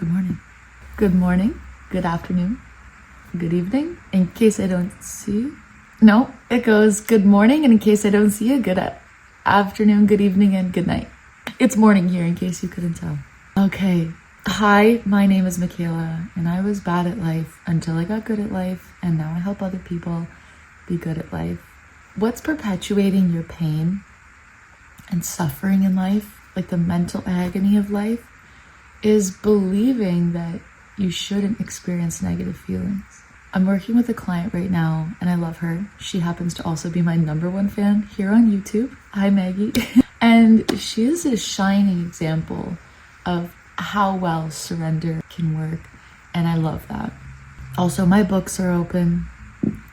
Good morning. Good morning, good afternoon, good evening. In case I don't see you. No, it goes good morning, and in case I don't see you, good afternoon, good evening, and good night. It's morning here, in case you couldn't tell. Okay. Hi, my name is Michaela, and I was bad at life until I got good at life, and now I help other people be good at life. What's perpetuating your pain and suffering in life, like the mental agony of life, is believing that you shouldn't experience negative feelings. I'm working with a client right now, and I love her. She happens to also be my #1 fan here on YouTube. Hi, Maggie. And she is a shining example of how well surrender can work, and I love that. Also, my books are open.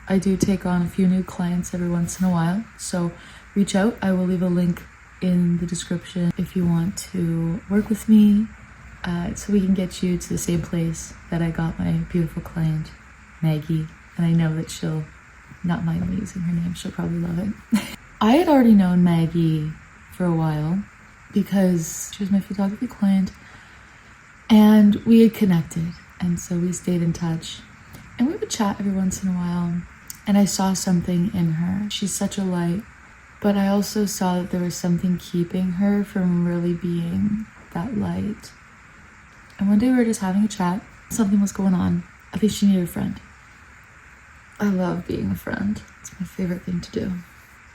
I do take on a few new clients every once in a while, so reach out. I will leave a link in the description if you want to work with me, so we can get you to the same place that I got my beautiful client, Maggie. And I know that she'll not mind me using her name. She'll probably love it. I had already known Maggie for a while because she was my photography client, and we had connected. And so we stayed in touch, and we would chat every once in a while. And I saw something in her. She's such a light, but I also saw that there was something keeping her from really being that light. And one day we were just having a chat. Something was going on. I think she needed a friend. I love being a friend. It's my favorite thing to do.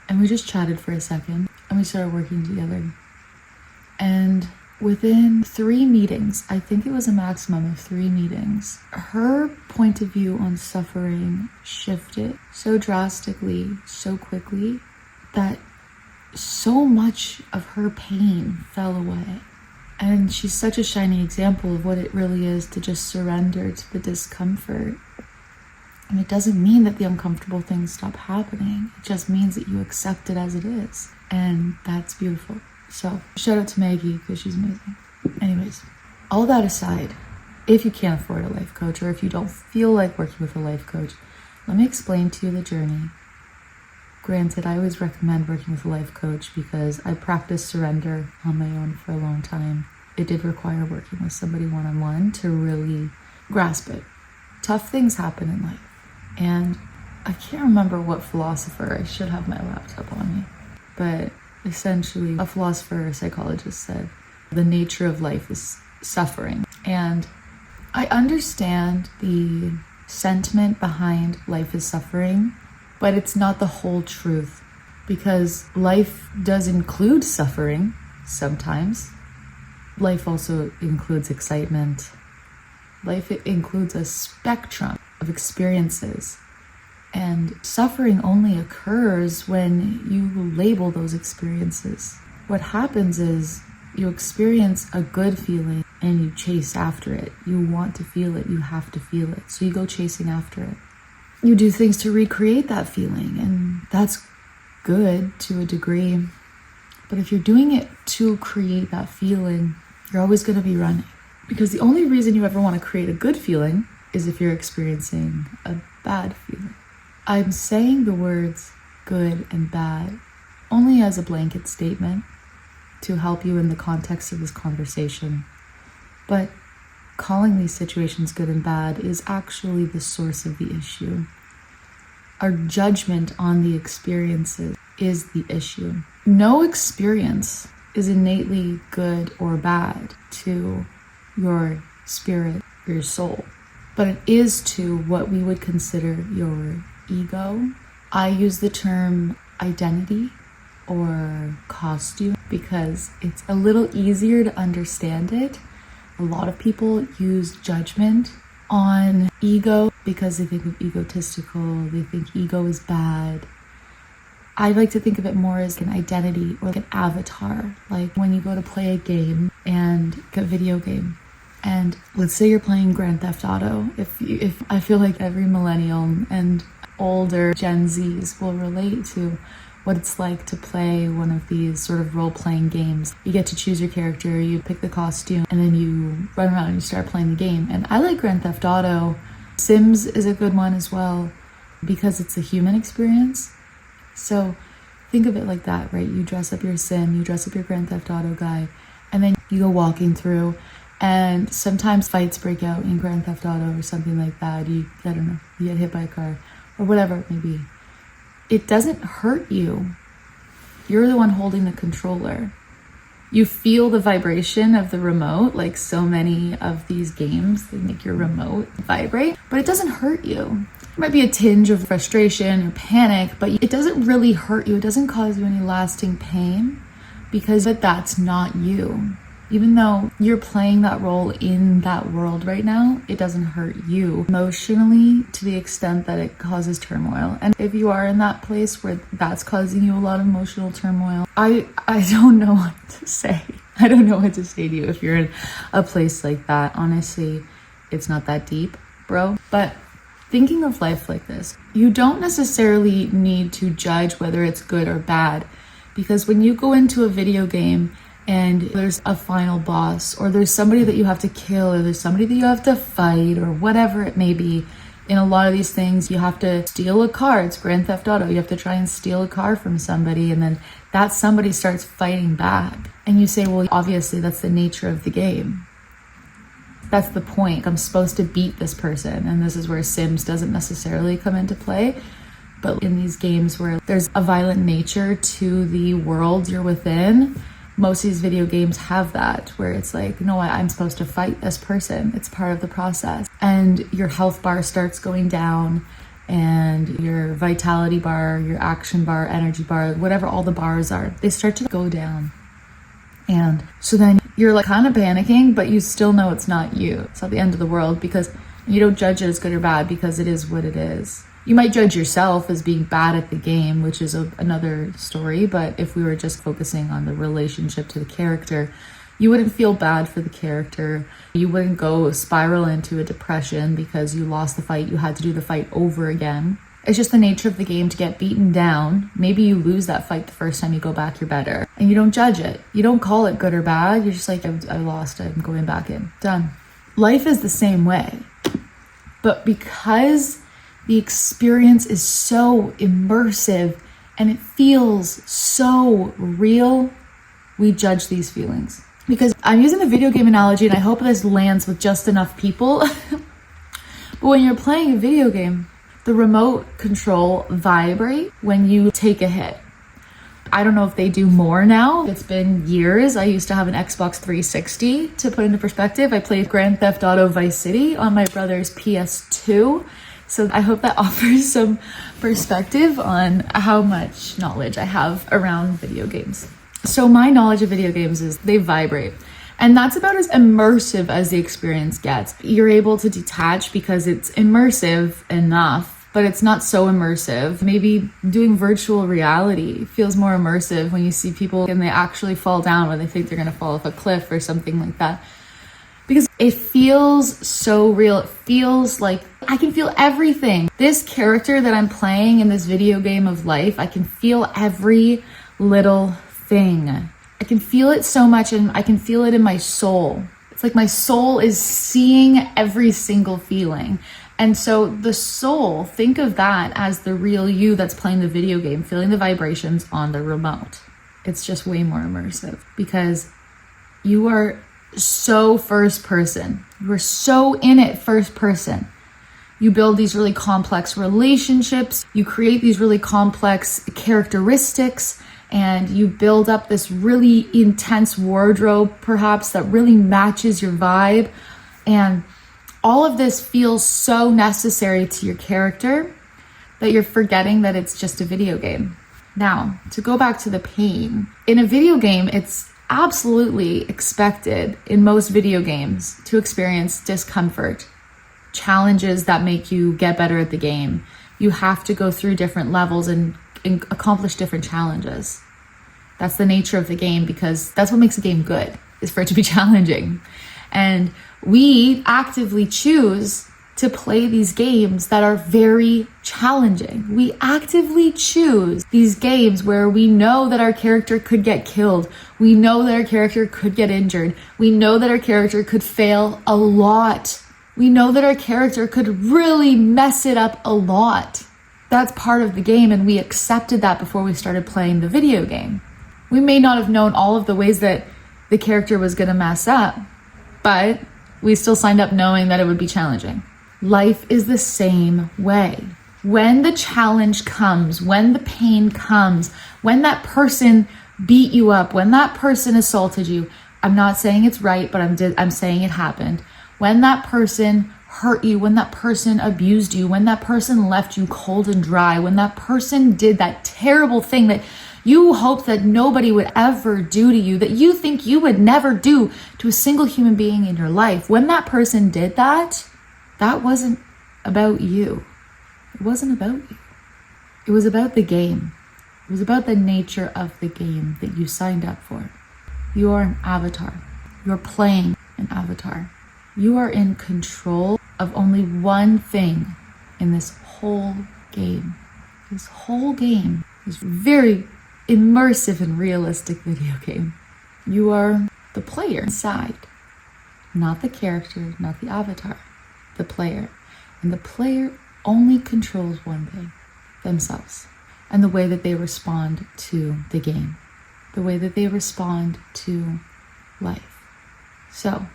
And we just chatted for a second, and we started working together. And within 3 meetings, I think it was a maximum of 3 meetings, her point of view on suffering shifted so drastically, so quickly, that so much of her pain fell away. And she's such a shining example of what it really is to just surrender to the discomfort. And it doesn't mean that the uncomfortable things stop happening. It just means that you accept it as it is. And that's beautiful. So shout out to Maggie, because she's amazing. Anyways, all that aside, if you can't afford a life coach, or if you don't feel like working with a life coach, let me explain to you the journey. Granted, I always recommend working with a life coach because I practiced surrender on my own for a long time. It did require working with somebody one-on-one to really grasp it. Tough things happen in life. And I can't remember what philosopher, I should have my laptop on me, but essentially a philosopher or psychologist said, the nature of life is suffering. And I understand the sentiment behind life is suffering, but it's not the whole truth, because life does include suffering sometimes. Life also includes excitement. Life includes a spectrum of experiences. And suffering only occurs when you label those experiences. What happens is you experience a good feeling and you chase after it. You want to feel it, you have to feel it. So you go chasing after it. You do things to recreate that feeling, and that's good to a degree. But if you're doing it to create that feeling, you're always going to be running. Because the only reason you ever want to create a good feeling is if you're experiencing a bad feeling. I'm saying the words good and bad only as a blanket statement to help you in the context of this conversation. But calling these situations good and bad is actually the source of the issue. Our judgment on the experiences is the issue. No experience is innately good or bad to your spirit, your soul, but it is to what we would consider your ego. I use the term identity or costume because it's a little easier to understand it. A lot of people use judgment on ego because they think of egotistical, they think ego is bad. I like to think of it more as an identity or like an avatar. Like when you go to play a game, and a video game, and let's say you're playing Grand Theft Auto. If I feel like every millennial and older Gen Zs will relate to what it's like to play one of these sort of role-playing games. You get to choose your character, you pick the costume, and then you run around and you start playing the game. And I like Grand Theft Auto. Sims is a good one as well because it's a human experience. So think of it like that, right? You dress up your Sim, you dress up your Grand Theft Auto guy, and then you go walking through And sometimes fights break out in Grand Theft Auto or something like that. I don't know, you get hit by a car or whatever it may be. It doesn't hurt you. You're the one holding the controller. You feel the vibration of the remote, like so many of these games, they make your remote vibrate, but it doesn't hurt you. There might be a tinge of frustration or panic, but it doesn't really hurt you. It doesn't cause you any lasting pain because that's not you. Even though you're playing that role in that world right now, it doesn't hurt you emotionally to the extent that it causes turmoil. And if you are in that place where that's causing you a lot of emotional turmoil, I don't know what to say. I don't know what to say to you if you're in a place like that. Honestly, it's not that deep, bro. But thinking of life like this, you don't necessarily need to judge whether it's good or bad, because when you go into a video game and there's a final boss, or there's somebody that you have to kill, or there's somebody that you have to fight, or whatever it may be, in a lot of these things, you have to steal a car. It's Grand Theft Auto. You have to try and steal a car from somebody, and then that somebody starts fighting back. And you say, well, obviously that's the nature of the game. That's the point. I'm supposed to beat this person. And this is where Sims doesn't necessarily come into play. But in these games where there's a violent nature to the world you're within, most of these video games have that, where it's like, no, I'm supposed to fight this person. It's part of the process. And your health bar starts going down, and your vitality bar, your action bar, energy bar, whatever all the bars are, they start to go down. And so then you're like kind of panicking, but you still know it's not you. It's not the end of the world, because you don't judge it as good or bad, because it is what it is. You might judge yourself as being bad at the game, which is another story. But if we were just focusing on the relationship to the character, you wouldn't feel bad for the character. You wouldn't go spiral into a depression because you lost the fight. You had to do the fight over again. It's just the nature of the game to get beaten down. Maybe you lose that fight the first time you go back, you're better. And you don't judge it. You don't call it good or bad. You're just like, I lost, I'm going back in. Done. Life is the same way. But because the experience is so immersive and it feels so real, we judge these feelings. Because I'm using the video game analogy, and I hope this lands with just enough people. But when you're playing a video game, the remote control vibrate when you take a hit. I don't know if they do more now. It's been years. I used to have an Xbox 360. To put into perspective, I played Grand Theft Auto Vice City on my brother's PS2. So I hope that offers some perspective on how much knowledge I have around video games. So my knowledge of video games is they vibrate. And that's about as immersive as the experience gets. You're able to detach because it's immersive enough, but it's not so immersive. Maybe doing virtual reality feels more immersive when you see people and they actually fall down when they think they're going to fall off a cliff or something like that. Because it feels so real. It feels like I can feel everything. This character that I'm playing in this video game of life, I can feel every little thing. I can feel it so much, and I can feel it in my soul. It's like my soul is seeing every single feeling. And so the soul, think of that as the real you that's playing the video game, feeling the vibrations on the remote. It's just way more immersive because you are so first person. You are so in it first person. You build these really complex relationships. You create these really complex characteristics, and you build up this really intense wardrobe, perhaps, that really matches your vibe. And all of this feels so necessary to your character that you're forgetting that it's just a video game. Now, to go back to the pain, in a video game, it's absolutely expected in most video games to experience discomfort, challenges that make you get better at the game. You have to go through different levels and accomplish different challenges. That's the nature of the game, because that's what makes a game good, is for it to be challenging. And we actively choose to play these games that are very challenging. We actively choose these games where we know that our character could get killed. We know that our character could get injured. We know that our character could fail a lot. We know that our character could really mess it up a lot. That's part of the game, and we accepted that before we started playing the video game. We may not have known all of the ways that the character was going to mess up, But we still signed up knowing that it would be challenging. Life is the same way. When the challenge comes, when the pain comes, when that person beat you up, when that person assaulted you, I'm not saying it's right, but I'm saying it happened. When that person hurt you, when that person abused you, when that person left you cold and dry, when that person did that terrible thing that you hope that nobody would ever do to you, that you think you would never do to a single human being in your life, when that person did that, that wasn't about you. It wasn't about you. It was about the game. It was about the nature of the game that you signed up for. You are an avatar. You're playing an avatar. You are in control of only one thing in this whole game. This whole game is very immersive and realistic video game. You are the player inside, not the character, not the avatar, the player. And the player only controls one thing, themselves, and the way that they respond to the game, the way that they respond to life. So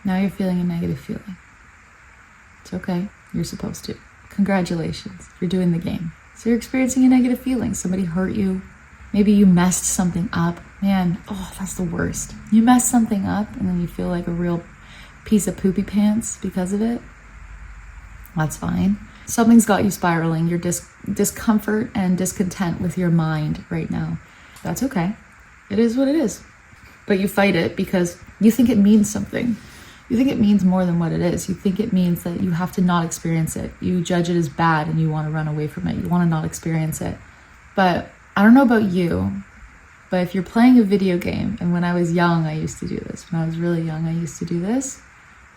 now you're feeling a negative feeling. It's okay. You're supposed to. Congratulations. You're doing the game. So you're experiencing a negative feeling. Somebody hurt you. Maybe you messed something up. Man, oh, that's the worst. You messed something up and then you feel like a real piece of poopy pants because of it. That's fine. Something's got you spiraling. Your discomfort and discontent with your mind right now. That's okay. It is what it is. But you fight it because you think it means something. You think it means more than what it is. You think it means that you have to not experience it. You judge it as bad and you want to run away from it. You want to not experience it. But I don't know about you, but if you're playing a video game, and when I was young, I used to do this. When I was really young, I used to do this.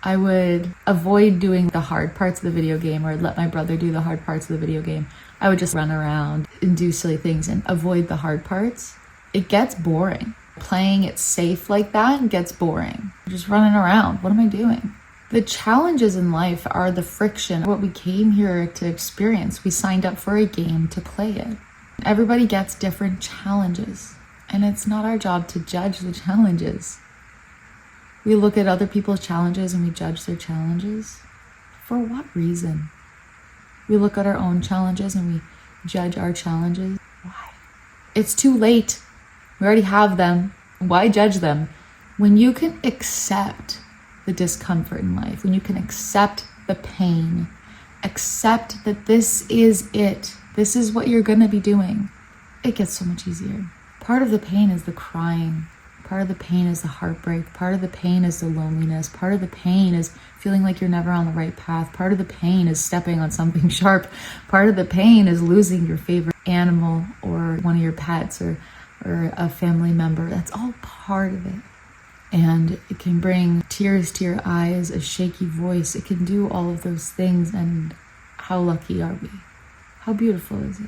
I would avoid doing the hard parts of the video game, or I'd let my brother do the hard parts of the video game. I would just run around and do silly things and avoid the hard parts. It gets boring. Playing it safe like that gets boring. I'm just running around. What am I doing? The challenges in life are the friction, what we came here to experience. We signed up for a game to play it. Everybody gets different challenges, and it's not our job to judge the challenges. We look at other people's challenges and we judge their challenges. For what reason? We look at our own challenges and we judge our challenges. Why? It's too late. We already have them. Why judge them? When you can accept the discomfort in life, when you can accept the pain, accept that this is it, this is what you're going to be doing, it gets so much easier. Part of the pain is the crying. Part of the pain is the heartbreak. Part of the pain is the loneliness. Part of the pain is feeling like you're never on the right path. Part of the pain is stepping on something sharp. Part of the pain is losing your favorite animal or one of your pets or a family member. That's all part of it. And it can bring tears to your eyes, a shaky voice. It can do all of those things. And how lucky are we? How beautiful is it?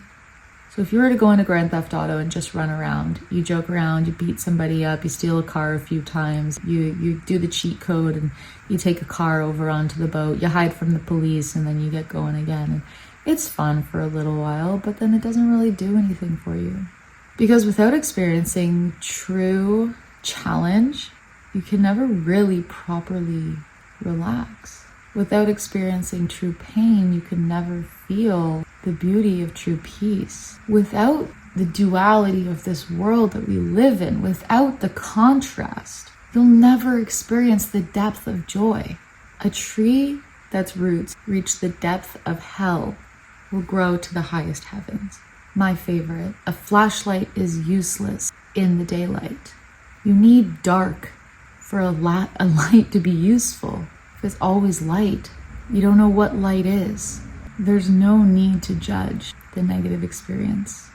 So if you were to go into Grand Theft Auto and just run around, you joke around, you beat somebody up, you steal a car a few times, you do the cheat code and you take a car over onto the boat, you hide from the police, and then you get going again. And it's fun for a little while, but then it doesn't really do anything for you. Because without experiencing true challenge, you can never really properly relax. Without experiencing true pain, you can never feel the beauty of true peace. Without the duality of this world that we live in, without the contrast, you'll never experience the depth of joy. A tree that's roots reach the depth of hell will grow to the highest heavens. My favorite, a flashlight is useless in the daylight. You need dark for a light to be useful. If it's always light, you don't know what light is. There's no need to judge the negative experience.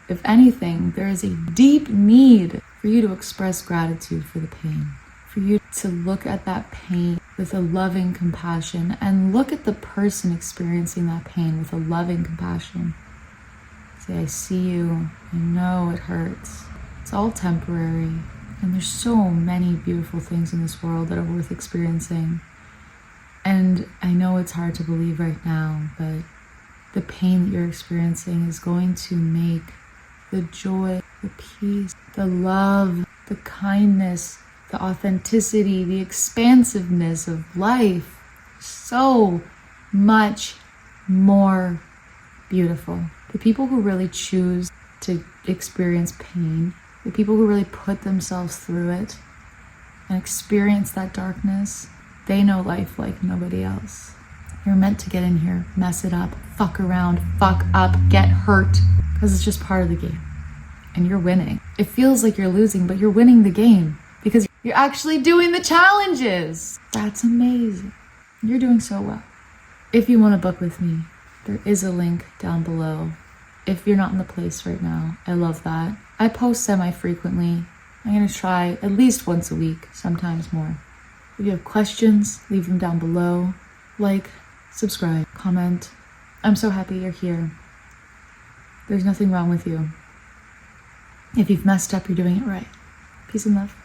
If anything, there is a deep need for you to express gratitude for the pain, for you to look at that pain with a loving compassion and look at the person experiencing that pain with a loving compassion. Say, I see you, I know it hurts. It's all temporary, and there's so many beautiful things in this world that are worth experiencing. And I know it's hard to believe right now, but the pain that you're experiencing is going to make the joy, the peace, the love, the kindness, the authenticity, the expansiveness of life. So much more beautiful. The people who really choose to experience pain, the people who really put themselves through it and experience that darkness, they know life like nobody else. You're meant to get in here, mess it up, fuck around, fuck up, get hurt, because it's just part of the game. And you're winning. It feels like you're losing, but you're winning the game because you're actually doing the challenges. That's amazing. You're doing so well. If you want to book with me, there is a link down below. If you're not in the place right now, I love that. I post semi-frequently. I'm going to try at least once a week, sometimes more. If you have questions, leave them down below. Like, subscribe, comment. I'm so happy you're here. There's nothing wrong with you. If you've messed up, you're doing it right. Peace and love.